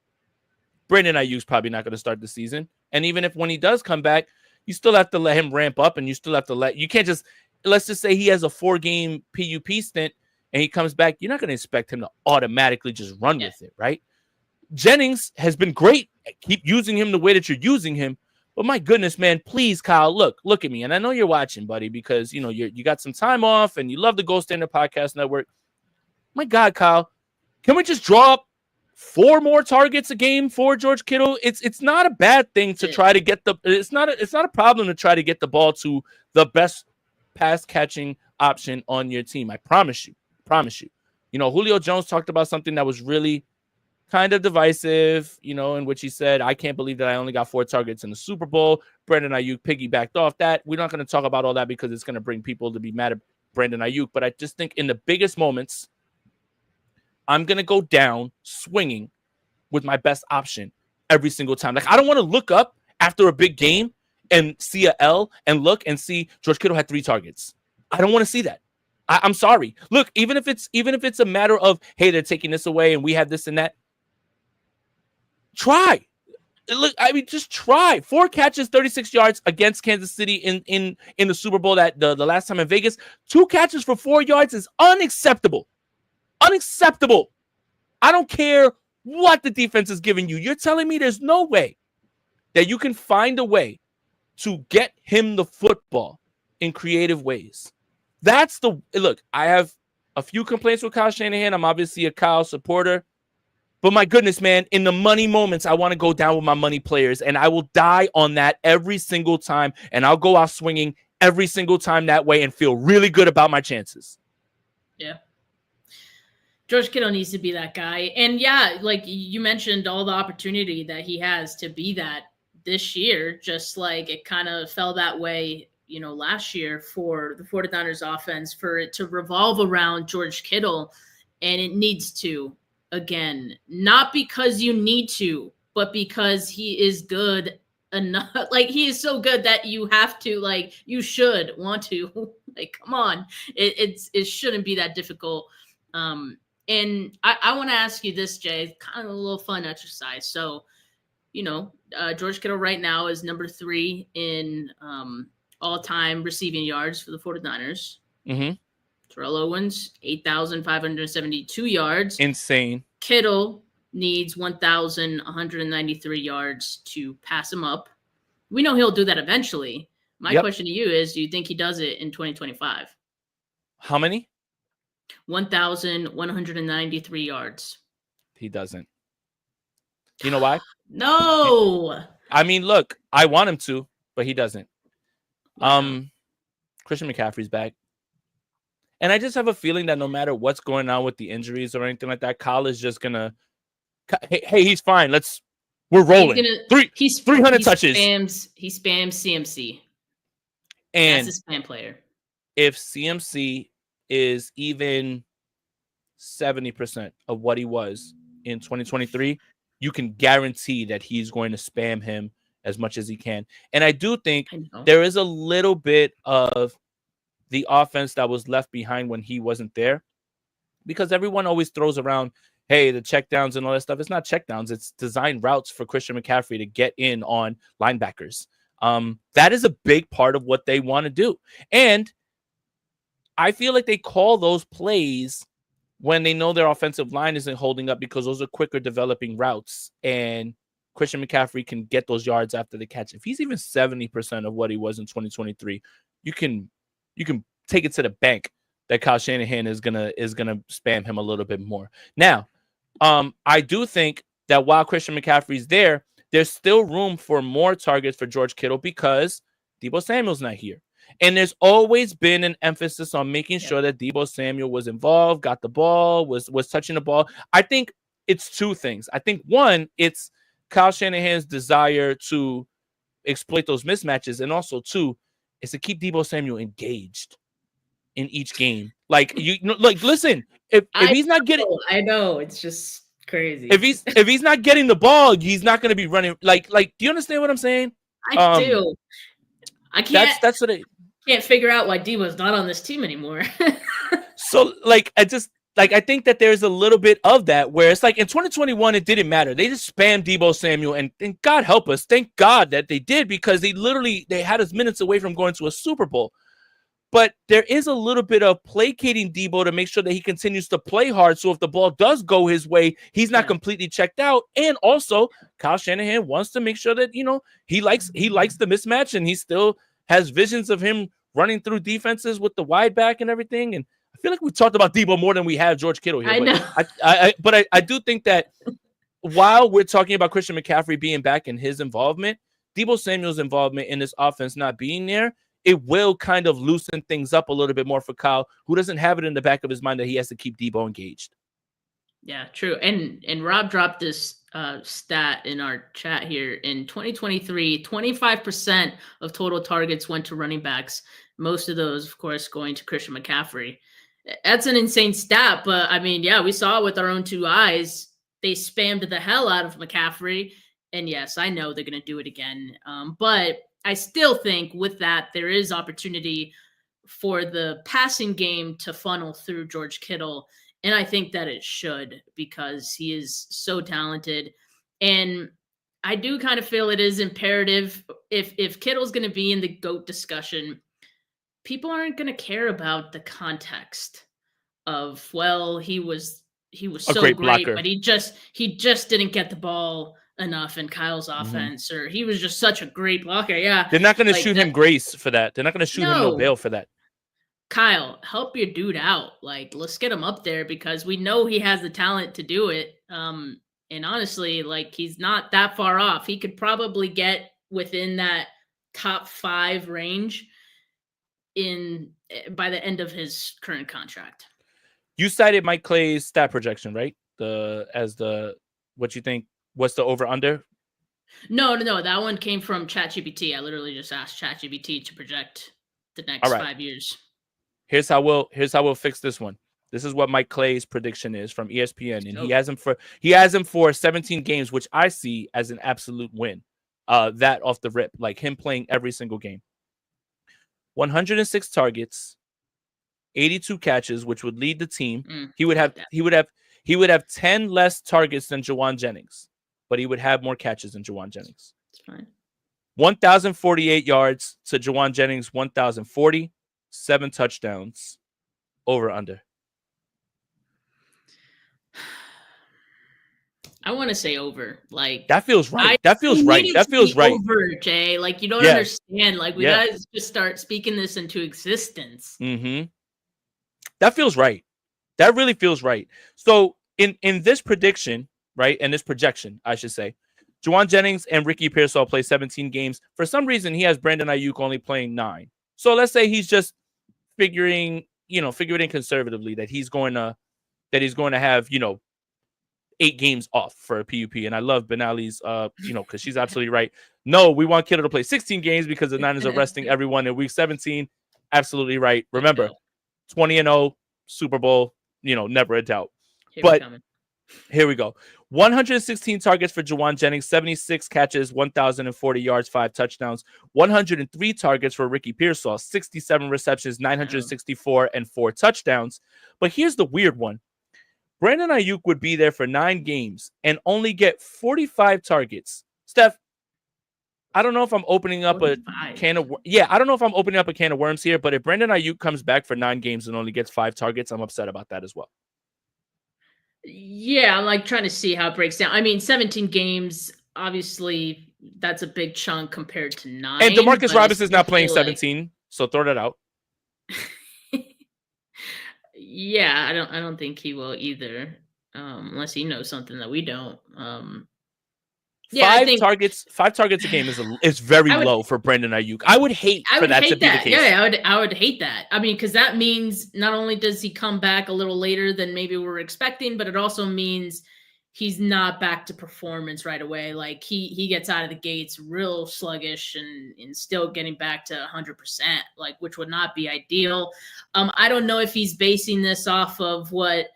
Braden Aiyuk's probably not going to start the season. And even if when he does come back, you still have to let him ramp up, and you still have to you can't just, let's just say he has a 4-game PUP stint and he comes back. You're not going to expect him to automatically just run with it, right? Jennings has been great. Keep using him the way that you're using him. But my goodness, man, please, Kyle, look at me. And I know you're watching, buddy, because, you know, you got some time off and you love the Gold Standard Podcast Network. My God, Kyle, can we just draw up 4 more targets a game for George Kittle? It's not a bad thing to try to get it's not a problem to try to get the ball to the best pass catching option on your team. I promise you. You know, Julio Jones talked about something that was really kind of divisive, you know, in which he said, I can't believe that I only got 4 targets in the Super Bowl. Brandon Aiyuk piggybacked off that. We're not going to talk about all that because it's going to bring people to be mad at Brandon Aiyuk. But I just think in the biggest moments, I'm going to go down swinging with my best option every single time. Like, I don't want to look up after a big game and see a L and look and see George Kittle had 3 targets. I don't want to see that. I'm sorry. Look, even if it's a matter of, hey, they're taking this away and we have this and that, try. Look, I mean, just try. 4 catches, 36 yards against Kansas City in the Super Bowl that the last time in Vegas. 2 catches for 4 yards is unacceptable. Unacceptable. I don't care what the defense is giving you. You're telling me there's no way that you can find a way to get him the football in creative ways. Look, I have a few complaints with Kyle Shanahan. I'm obviously a Kyle supporter. But my goodness, man, in the money moments, I want to go down with my money players, and I will die on that every single time, and I'll go out swinging every single time that way and feel really good about my chances. Yeah. George Kittle needs to be that guy. And yeah, like you mentioned, all the opportunity that he has to be that this year, just like it kind of fell that way, you know, last year for the 49ers offense, for it to revolve around George Kittle, and it needs to. Again, not because you need to, but because he is good enough. Like, he is so good that you have to, like, you should want to. Like, come on. It shouldn't be that difficult. And I want to ask you this, Jay, kind of a little fun exercise. So, you know, George Kittle right now is number 3 in all-time receiving yards for the 49ers. Mm-hmm. Terrell Owens, 8,572 yards. Insane. Kittle needs 1,193 yards to pass him up. We know he'll do that eventually. My question to you is, do you think he does it in 2025? How many? 1,193 yards. He doesn't. You know why? No. I mean, look, I want him to, but he doesn't. Christian McCaffrey's back. And I just have a feeling that no matter what's going on with the injuries or anything like that, Kyle is just gonna. Hey, he's fine. We're rolling. 300 touches. He spams CMC. And that's a spam player. If CMC is even 70% of what he was in 2023, you can guarantee that he's going to spam him as much as he can. And I do think there is a little bit of the offense that was left behind when he wasn't there, because everyone always throws around, hey, the checkdowns and all that stuff. It's not checkdowns. It's design routes for Christian McCaffrey to get in on linebackers. That is a big part of what they want to do. And I feel like they call those plays when they know their offensive line isn't holding up, because those are quicker developing routes. And Christian McCaffrey can get those yards after the catch. If he's even 70% of what he was in 2023, you can take it to the bank that Kyle Shanahan is gonna spam him a little bit more. Now, I do think that while Christian McCaffrey's there, there's still room for more targets for George Kittle because Deebo Samuel's not here. And there's always been an emphasis on making sure that Deebo Samuel was involved, got the ball, was touching the ball. I think it's two things. I think one, it's Kyle Shanahan's desire to exploit those mismatches, and also two, is to keep Deebo Samuel engaged in each game. Like listen, if he's not getting, I know it's just crazy. If he's not getting the ball, he's not going to be running. Like, do you understand what I'm saying? I do. I can't. That's what can't figure out why Deebo's not on this team anymore. So, I think that there's a little bit of that where it's like in 2021, it didn't matter. They just spammed Deebo Samuel, and God help us. Thank God that they did, because they had us minutes away from going to a Super Bowl. But there is a little bit of placating Deebo to make sure that he continues to play hard. So if the ball does go his way, he's not completely checked out. And also, Kyle Shanahan wants to make sure that, he likes the mismatch, and he still has visions of him running through defenses with the wide back and everything. And I feel like we talked about Deebo more than we have George Kittle here. I know. But I do think that while we're talking about Christian McCaffrey being back and his involvement, Deebo Samuel's involvement in this offense not being there, it will kind of loosen things up a little bit more for Kyle, who doesn't have it in the back of his mind that he has to keep Deebo engaged. Yeah, true. And Rob dropped this stat in our chat here. In 2023, 25% of total targets went to running backs. Most of those, of course, going to Christian McCaffrey. That's an insane stat, but I mean, yeah, we saw it with our own two eyes. They spammed the hell out of McCaffrey. And yes, I know they're going to do it again. But I still think with that, there is opportunity for the passing game to funnel through George Kittle. And I think that it should, because he is so talented. And I do kind of feel it is imperative if Kittle's going to be in the GOAT discussion, people aren't going to care about the context of, well, he was so great, but he just didn't get the ball enough in Kyle's offense, or he was just such a great blocker. Yeah. They're not going to shoot him grace for that. They're not going to shoot him no bail for that. Kyle, help your dude out. Like, let's get him up there, because we know he has the talent to do it. And honestly, like, he's not that far off. He could probably get within that top 5 range by the end of his current contract. You cited Mike Clay's stat projection, right? What you think? What's the over under? No. That one came from ChatGPT. I literally just asked ChatGPT to project the next 5 years. Here's how we'll fix this one. This is what Mike Clay's prediction is from ESPN, and he has him for 17 games, which I see as an absolute win. That off the rip, like him playing every single game. 106 targets, 82 catches, which would lead the team. He would have 10 less targets than Jawan Jennings, but he would have more catches than Jawan Jennings. That's fine. 1,048 yards to Jawan Jennings, 1,040, 7 touchdowns, over under. I want to say over. Like that feels right. That feels right. That feels right. Over, Jay. Like you don't Yeah. understand. Like we gotta just start speaking this into existence. Mm-hmm. That feels right. That really feels right. So in this prediction, right, and this projection, I should say, Jawan Jennings and Ricky Pearsall play 17 games. For some reason, he has Brandon Aiyuk only playing 9. So let's say he's just figuring in conservatively that he's going to have 8 games off for a PUP. And I love Benali's, because she's absolutely right. No, we want Kittle to play 16 games because the Niners are resting everyone in week 17. Absolutely right. Remember, 20-0 Super Bowl, never a doubt. Here we go. 116 targets for Jawan Jennings, 76 catches, 1,040 yards, 5 touchdowns. 103 targets for Ricky Pearsall, 67 receptions, 964, and 4 touchdowns. But here's the weird one. Brandon Aiyuk would be there for 9 games and only get 45 targets. Steph, I don't know if I'm opening up 45. I don't know if I'm opening up a can of worms here, but if Brandon Aiyuk comes back for 9 games and only gets 5 targets, I'm upset about that as well. Yeah, I'm like trying to see how it breaks down. I mean, 17 games, obviously, that's a big chunk compared to 9. And DeMarcus Robinson's not playing 17, so throw that out. Yeah, I don't think he will either, unless he knows something that we don't. Yeah, 5 targets a game is very low for Brandon Aiyuk. I would hate for that to be the case. Yeah, I would hate that. I mean, because that means not only does he come back a little later than maybe we're expecting, but it also means he's not back to performance right away. Like he gets out of the gates real sluggish and still getting back to 100%, like which would not be ideal. I don't know if he's basing this off of what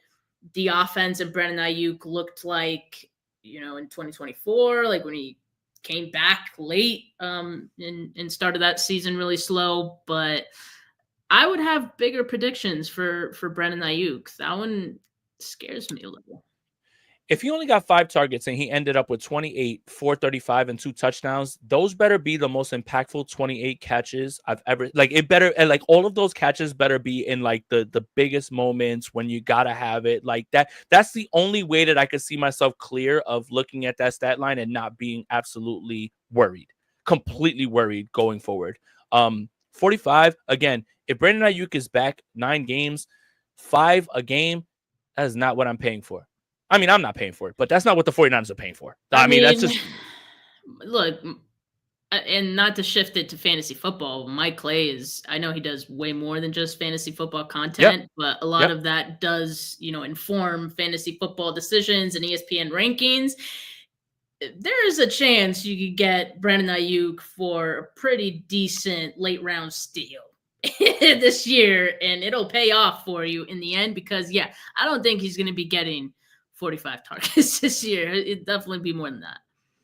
the offense and Brandon Aiyuk looked like, in 2024, like when he came back late and started that season really slow. But I would have bigger predictions for Brandon Aiyuk. That one scares me a little. If he only got 5 targets and he ended up with 28, 435, and 2 touchdowns, those better be the most impactful 28 catches I've ever all of those catches better be in like the biggest moments when you gotta have it like that. That's the only way that I could see myself clear of looking at that stat line and not being absolutely completely worried going forward. 45 again. If Brandon Aiyuk is back 9 games, 5 a game, that is not what I'm paying for. I mean, I'm not paying for it, but that's not what the 49ers are paying for. I mean, that's just... Look, and not to shift it to fantasy football, Mike Clay I know he does way more than just fantasy football content, but a lot of that does, inform fantasy football decisions and ESPN rankings. There is a chance you could get Brandon Aiyuk for a pretty decent late round steal this year, and it'll pay off for you in the end because, I don't think he's going to be getting 45 targets this year. It'd definitely be more than that.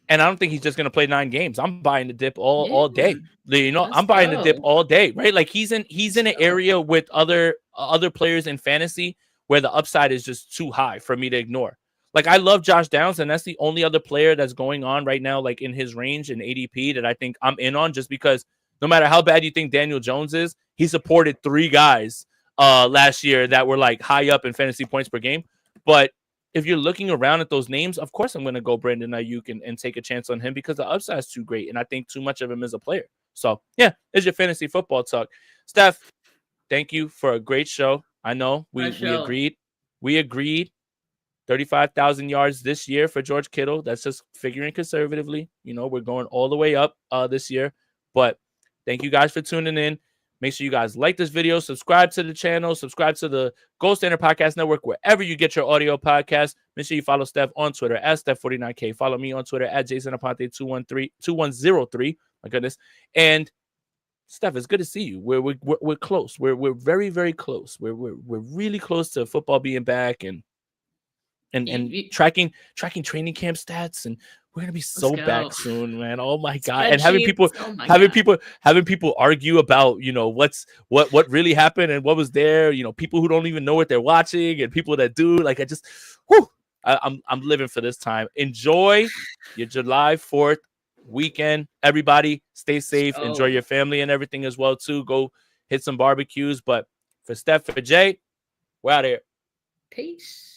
And I don't think he's just going to play 9 games. I'm buying the dip all day. I'm buying the dip all day, right? Like he's in an area with other players in fantasy where the upside is just too high for me to ignore. Like I love Josh Downs, and that's the only other player that's going on right now, like in his range in ADP that I think I'm in on, just because no matter how bad you think Daniel Jones is, he supported 3 guys last year that were like high up in fantasy points per game. But if you're looking around at those names, of course I'm going to go Brandon Aiyuk and take a chance on him because the upside is too great, and I think too much of him as a player. So, it's your fantasy football talk. Steph, thank you for a great show. I know we agreed. We agreed 35,000 yards this year for George Kittle. That's just figuring conservatively. We're going all the way up this year. But thank you guys for tuning in. Make sure you guys like this video, subscribe to the channel, subscribe to the Gold Standard Podcast Network, wherever you get your audio podcast. Make sure you follow Steph on Twitter at Steph49K. Follow me on Twitter at JasonAponte2103. My goodness. And Steph, it's good to see you. We're close. We're very, very close. We're really close to football being back and tracking training camp stats, and we're gonna be so back soon, man. Oh my god! And having people argue about what really happened and what was there. People who don't even know what they're watching and people that do. Like I'm living for this time. Enjoy your July 4th weekend. Everybody stay safe. So- Enjoy your family and everything as well, too. Go hit some barbecues. But for Steph, for Jay, we're out of here. Peace.